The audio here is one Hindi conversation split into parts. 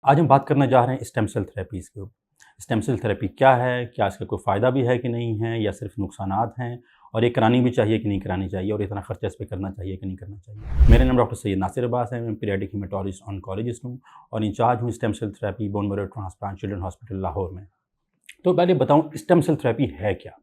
आज हम बात करने जा रहे हैं स्टेम सेल थेरेपीज़ के ऊपर। स्टेम सेल थेरेपी क्या है? क्या इसका कोई फ़ायदा भी है कि नहीं है या सिर्फ़ नुकसानात हैं? और ये करानी भी चाहिए कि नहीं करानी चाहिए और इतना खर्चा इस पे करना चाहिए कि नहीं करना चाहिए? मेरा नाम डॉक्टर सैयद नासिर अब्बास है, मैं पीडियाट्रिक हेमेटोलॉजिस्ट ऑन्कोलॉजिस्ट हूँ और इंचार्ज हूँ stem cell therapy bone marrow transplant children hospital Lahore में। तो पहले बताऊँ स्टेम सेल थेरेपी है क्या?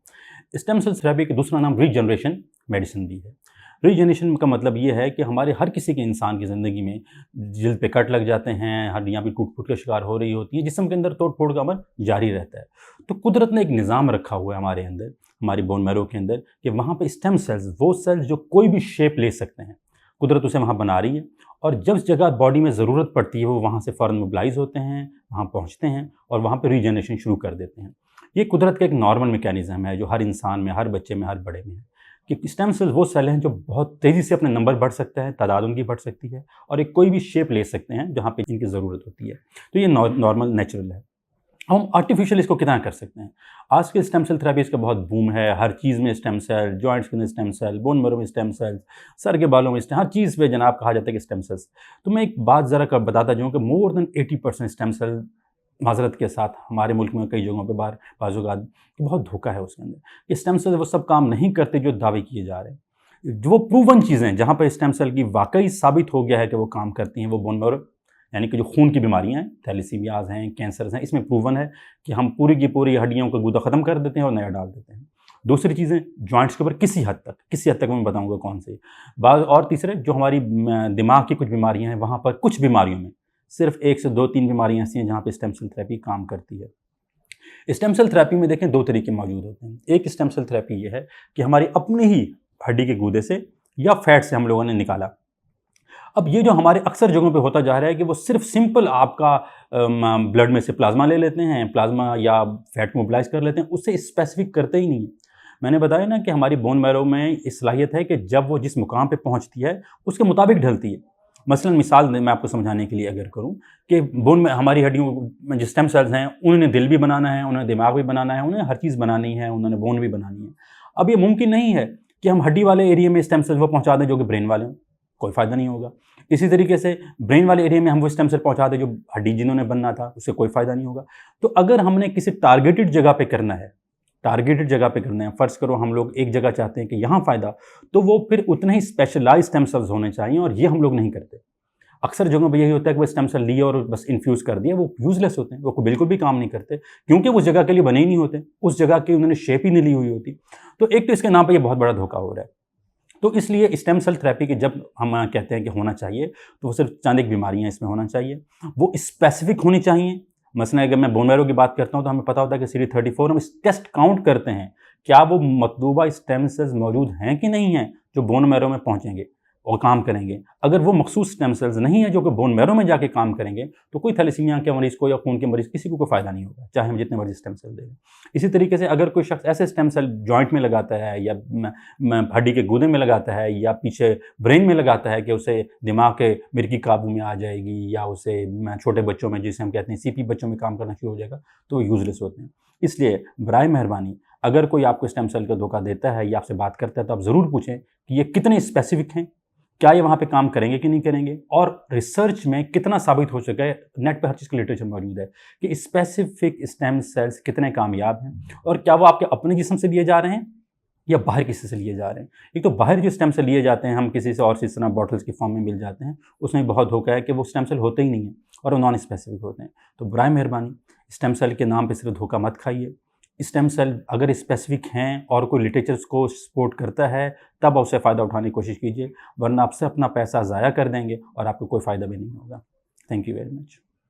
स्टेम सेल थेरेपी का दूसरा नाम रीजनरेशन मेडिसिन भी है। रीजनरेशन का मतलब ये है कि हमारे हर किसी के इंसान की ज़िंदगी में जिल्द पे कट लग जाते हैं, हड्डियाँ भी टूट-फूट का शिकार हो रही होती हैं, जिस्म के अंदर तोड़-फोड़ का अमल जारी रहता है। तो कुदरत ने एक निज़ाम रखा हुआ है हमारे अंदर, हमारी बोन मैरो के अंदर कि वहाँ पे स्टेम सेल्स, वो सेल्स जो कोई भी शेप ले सकते हैं, कुदरत उसे वहाँ बना रही है और जिस जगह बॉडी में ज़रूरत पड़ती है वो वहाँ से फ़ौरन मोबिलाइज़ होते हैं, वहाँ पहुँचते हैं और वहाँ पे रीजनरेशन शुरू कर देते हैं। ये कुदरत का एक नॉर्मल मैकेनिज़्म है जो हर इंसान में, हर बच्चे में, हर बड़े में है कि स्टेम सेल्स वो सेल हैं जो बहुत तेज़ी से अपने नंबर बढ़ सकते हैं, तादाद उनकी बढ़ सकती है और एक कोई भी शेप ले सकते हैं जहाँ पे इनकी ज़रूरत होती है। तो ये नॉर्मल नेचुरल है। हम आर्टिफ़िशियल इसको कितना कर सकते हैं? आज के स्टेम सेल थेरेपीज़ का बहुत बूम है, हर चीज़ में स्टेम सेल, जॉइंट्स के अंदर स्टेम सेल, बोन मैरो में स्टेम सेल्स, सर के बालों में हर चीज़ पे जनाब कहा जाता है कि स्टेम सेल्स। तो मैं एक बात ज़रा बताता जाऊँ कि मोर देन 80% स्टेम सेल, माज़रत के साथ हमारे मुल्क में कई जगहों पे बाज़-औक़ात बहुत धोखा है उसके अंदर। कि स्टेम सेल वो सब काम नहीं करते जो दावे किए जा रहे हैं। जो प्रूवन चीज़ें जहाँ पे स्टेम सेल की वाक़ई साबित हो गया है कि वो काम करती हैं, वो बोन मैरो यानी कि जो खून की बीमारियाँ हैं, थैलेसीमियाज़ हैं, कैंसर्स हैं, इसमें प्रूवन है कि हम पूरी की पूरी हड्डियों का गूदा ख़त्म कर देते हैं और नया डाल देते हैं। दूसरी चीज़ें जॉइंट्स के ऊपर किसी हद तक मैं बताऊँगा कौन सी। और तीसरे जो हमारी दिमाग की कुछ बीमारियाँ हैं, वहाँ पर कुछ बीमारियों में सिर्फ़ 1 से 2-3 बीमारियाँ ऐसी हैं जहाँ पे स्टेम सेल थेरेपी काम करती है। स्टेम सेल थेरेपी में देखें 2 तरीके मौजूद होते हैं। एक स्टेम सेल थेरेपी ये है कि हमारी अपनी ही हड्डी के गूदे से या फैट से हम लोगों ने निकाला। अब ये जो हमारे अक्सर जगहों पे होता जा रहा है कि वो सिर्फ़ सिंपल आपका ब्लड में से प्लाज़्मा ले लेते हैं, प्लाज़्मा या फैट मोबिलाइज़ कर लेते हैं, उससे स्पेसिफ़िक करते ही नहीं हैं। मैंने बताया ना कि हमारी बोन मैरो में ये सलाहियत है कि जब वो जिस मुकाम पे पहुँचती है, उसके मुताबिक ढलती है। मसलन मिसाल मैं आपको समझाने के लिए अगर करूँ कि बोन में हमारी हड्डियों में जो स्टेम सेल्स हैं, उन्होंने दिल भी बनाना है, उन्हें दिमाग भी बनाना है, उन्हें हर चीज़ बनानी है, उन्होंने बोन भी बनानी है। अब ये मुमकिन नहीं है कि हम हड्डी वाले एरिया में स्टेम सेल्स वो पहुँचा दें जो कि ब्रेन वाले हों, कोई फ़ायदा नहीं होगा। इसी तरीके से ब्रेन वाले एरिया में हम वो स्टेम सेल पहुँचा दें जो हड्डी जिन्होंने बनना था, उससे कोई फ़ायदा नहीं होगा। तो अगर हमने किसी टारगेटेड जगह पे करना है, फ़र्ज़ करो हम लोग एक जगह चाहते हैं कि यहाँ फ़ायदा, तो वो फिर उतने ही स्पेशलाइज़्ड स्टेम सेल्स होने चाहिए और ये हम लोग नहीं करते। अक्सर जगहों पे यही होता है कि वो स्टेम सेल लिए और बस इन्फ्यूज़ कर दिया, वो यूज़लेस होते हैं, वो बिल्कुल भी काम नहीं करते क्योंकि उस जगह के लिए बने ही नहीं होते, उस जगह की उन्होंने शेप ही नहीं ली हुई होती। तो एक तो इसके नाम पे ये बहुत बड़ा धोखा हो रहा है। तो इसलिए स्टेम सेल थेरेपी की जब हम कहते हैं कि होना चाहिए, तो वो सिर्फ़ चंद एक बीमारियाँ इसमें होना चाहिए। वो स्पेसिफ़िक होनी चाहिए। मसलन अगर मैं बोन मैरो की बात करता हूँ तो हमें पता होता है कि CD34 हम इस टेस्ट काउंट करते हैं, क्या वो मतलूबा स्टेम सेल्स मौजूद हैं कि नहीं हैं, जो बोन मैरो में पहुँचेंगे और काम करेंगे। अगर वो मखसूस स्टेम सेल्स नहीं है जो कि बोन मैरो में जाके काम करेंगे, तो कोई थैलेसीमिया के मरीज़ को या खून के मरीज़ किसी को कोई फ़ायदा नहीं होगा, चाहे हम जितने मर्ज़ी स्टेम सेल दे दें। इसी तरीके से अगर कोई शख़्स ऐसे स्टेम सेल जॉइंट में लगाता है या हड्डी के गूदे में लगाता है या पीछे ब्रेन में लगाता है कि उसे दिमाग के मिर्गी काबू में आ जाएगी या उसे छोटे बच्चों में जिसे हम कहते हैं सीपी बच्चों में काम करना शुरू हो जाएगा, तो वो यूज़लेस होते हैं। इसलिए बराए मेहरबानी अगर कोई आपको स्टेम सेल का धोखा देता है या आपसे बात करता है तो आप ज़रूर पूछें कि ये कितने स्पेसिफ़िक हैं, क्या ये वहाँ पे काम करेंगे कि नहीं करेंगे और रिसर्च में कितना साबित हो चुका है, नेट पे हर चीज़ का लिटरेचर मौजूद है कि स्पेसिफ़िक स्टेम सेल्स कितने कामयाब हैं और क्या वो आपके अपने जिस्म से लिए जा रहे हैं या बाहर किसी से लिए जा रहे हैं। एक तो बाहर जो स्टेम सेल लिए जाते हैं, हम किसी से और इस तरह बॉटल्स की फॉर्म में मिल जाते हैं, उसमें बहुत धोखा है कि वो स्टेम सेल होते ही नहीं हैं और वो नॉन स्पेसिफ़िक होते हैं। तो बराए मेहरबानी स्टेम सेल के नाम पे सिर्फ धोखा मत खाइए। स्टेम सेल अगर स्पेसिफ़िक हैं और कोई लिटरेचर उसको सपोर्ट करता है, तब उससे फ़ायदा उठाने की कोशिश कीजिए, वरना आप सिर्फ़ अपना पैसा ज़ाया कर देंगे और आपको कोई फ़ायदा भी नहीं होगा। Thank you very much.